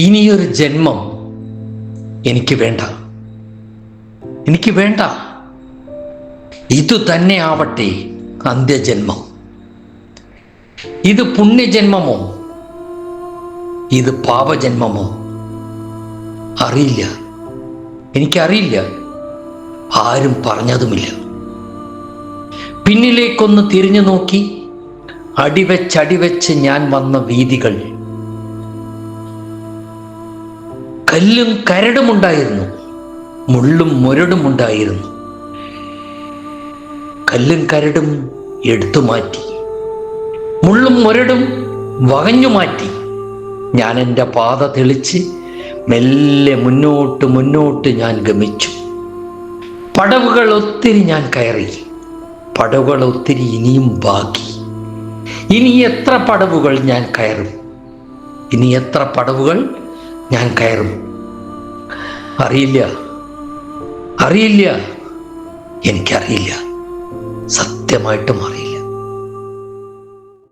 ഇനിയൊരു ജന്മം എനിക്ക് വേണ്ട, എനിക്ക് വേണ്ട. ഇതു തന്നെ ആവട്ടെ അന്ത്യജന്മം. ഇത് പുണ്യജന്മമോ ഇത് പാപജന്മമോ അറിയില്ല, എനിക്കറിയില്ല. ആരും പറഞ്ഞതുമില്ല. പിന്നിലേക്കൊന്ന് തിരിഞ്ഞു നോക്കി അടിവെച്ചടിവെച്ച് ഞാൻ വന്ന വീതികൾ കല്ലും കരടുമുണ്ടായിരുന്നു, മുള്ളും മുരടുമുണ്ടായിരുന്നു. കല്ലും കരടും എടുത്തു മാറ്റി, മുള്ളും മുരടും വകഞ്ഞു മാറ്റി. ഞാൻ എൻ്റെ പാത തെളിച്ച് മെല്ലെ മുന്നോട്ട് മുന്നോട്ട് ഞാൻ ഗമിച്ചു. പടവുകൾ ഒത്തിരി ഞാൻ കയറി, പടവുകൾ ഒത്തിരി ഇനിയും ബാക്കി. ഇനി എത്ര പടവുകൾ ഞാൻ കയറും, ഇനി എത്ര പടവുകൾ ഞാൻ കയറും അറിയില്ല, അറിയില്ല, എനിക്കറിയില്ല, സത്യമായിട്ടും അറിയില്ല.